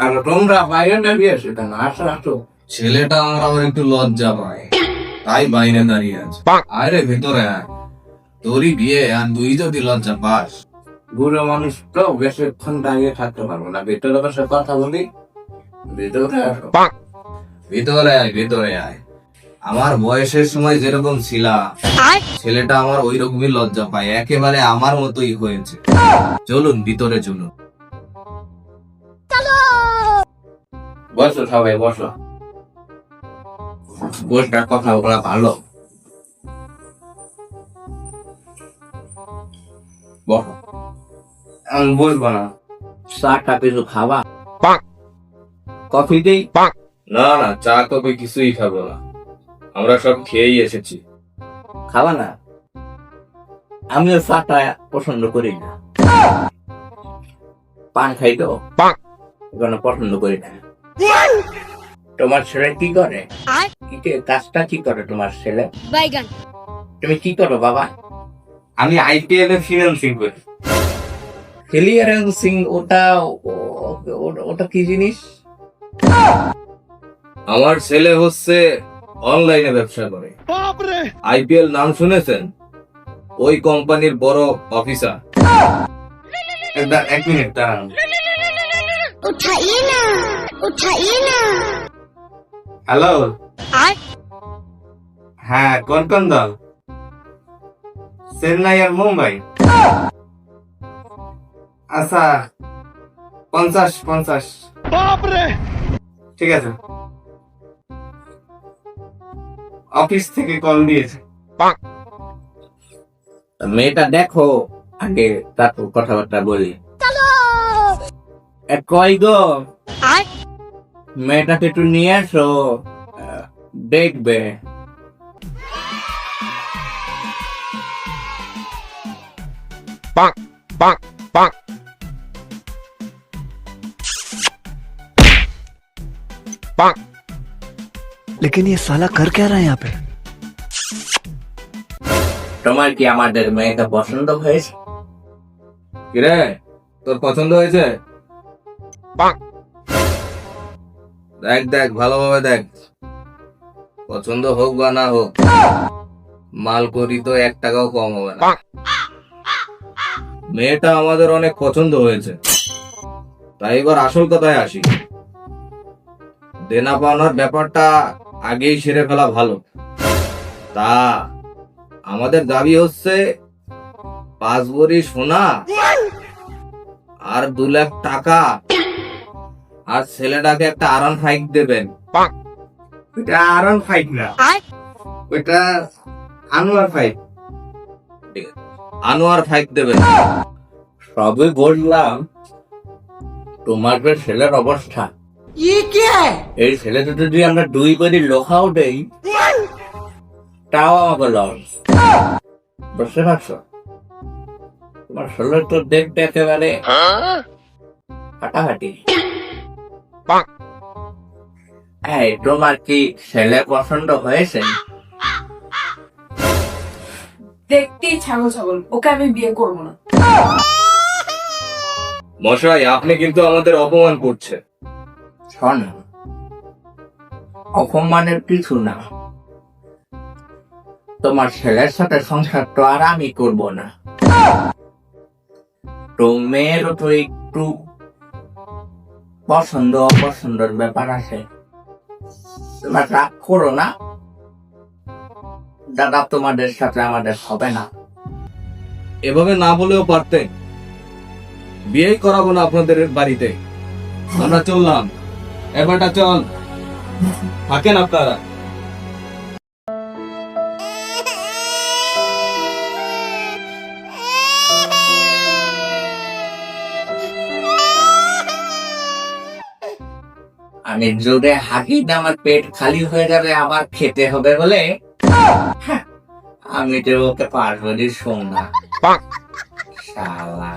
আর তোমরা বাইরে দাঁড়িয়ে আছো কেন? আসো আসো। ছেলেটা আমার একটু লজ্জা পায়, তাই বাইরে দাঁড়িয়ে আছে। আরে ভেতরে আয়, তোরই বিয়ে আর তুই যদি লজ্জা পাস। বুড়ো মানুষ তো বেশিক্ষণ দাঁড়িয়ে থাকতে পারবো না, ভেতরে বসে কথা বলি। ভেতরে আসো। ভেতরে আয়, ভেতরে আয়। আমার বয়সের সময় যেরকম ছিলাম, ছেলেটা আমার ওই রকমই লজ্জা পায়, একেবারে আমার মতোই হয়েছে। চলুন ভিতরে চলুন। বসো সবাই বসো। বসটা কথা বলা ভালো। বসো। আমি বলবো না। চাটা কিছু খাবা? কফি দিই? না না, চা কফি কিছুই খাবো না, আমরা সব খেয়েই এসেছি। খাবা না? আমিও চাটা পছন্দ করি না। পান খাই তো কোনো পছন্দ করি না। তোমার ছেলে কি করে? কাজটা কি করে তোমার ছেলে? তুমি কি করো বাবা? আমি আইপিএল এ ফিনান্সিং করি। ক্লিয়ারেন্সিং ওটা কি জিনিস? আমার ছেলে হচ্ছে অনলাইনে ব্যবসা করে। আইপিএল নাম শুনেছেন? ওই কোম্পানির বড় অফিসার। এক মিনিট দাঁড়ান। হ্যালো, হ্যাঁ কোন কোন দল? চেন্নাই আর মুম্বাই? আচ্ছা 50-50। ঠিক আছে, অফিস থেকে কল দিয়েছে। মেয়েটা দেখো আগে, তারপর কথাবার্তা বলি। কই গো, মেয়েটাকে একটু নিয়ে আসো, দেখবে। लेकिन ये साला कर क्या रहा है यहाँ पे? তোমার কি আমাদের মেয়েটা পছন্দ হয়েছে? কিরে, তোর পছন্দ হয়েছে? দেখ দেখ, ভালোভাবে দেখ, পছন্দ হোক বা না হোক, মাল করি তো 1 টাকাও কম হবে না। মেয়েটা আমাদের অনেক পছন্দ হয়েছে, তাই এবার আসল কথায় আসি। দেনা পাওনার ব্যাপারটা আগেই সেরে ফেলা ভালো। তা আমাদের দাবি হচ্ছে 5 ভরি সোনা আর 2 লাখ টাকা, আর ছেলেটাকে একটা R1 দেবেন। ওটা R1 না, ওটা আনোয়ার 5। আনোয়ার 5 দেবেন। সবই বললাম, তোমার যে ছেলের অবস্থা, এই ছেলেটা যদি আমরা 2 ভরি লোহাও দেই তাও আমাকে লস। বুঝতে পারছো? তোমার ছেলে তো দেখতে একেবারে হাঁটাহাঁটি। এই তোমার কি ছেলে পছন্দ হয়েছে? দেখতেই ছাগল ছাগল, ওকে আমি বিয়ে করবো না। মশাই, আপনি কিন্তু আমাদের অপমান করছেন। শোন, অপমানের কিছু না। তোমার ছেলের সাথে সংসার তো আর আমি করবো না। তো মেয়েরও তো একটু পছন্দ অপছন্দের ব্যাপার আছে। তোমরা রাগ করো না দাদা, তোমাদের সাথে আমাদের হবে না। এভাবে না বলেও পারতেন, বিয়েই করাবো না আপনাদের বাড়িতে। আমরা চললাম, এবারটা চল, থাকেন আপনারা। আমি জোরে হাঁকি না, আমার পেট খালি হয়ে যাবে, আবার খেতে হবে বলে আমি তো ওকে পারবো না। শালা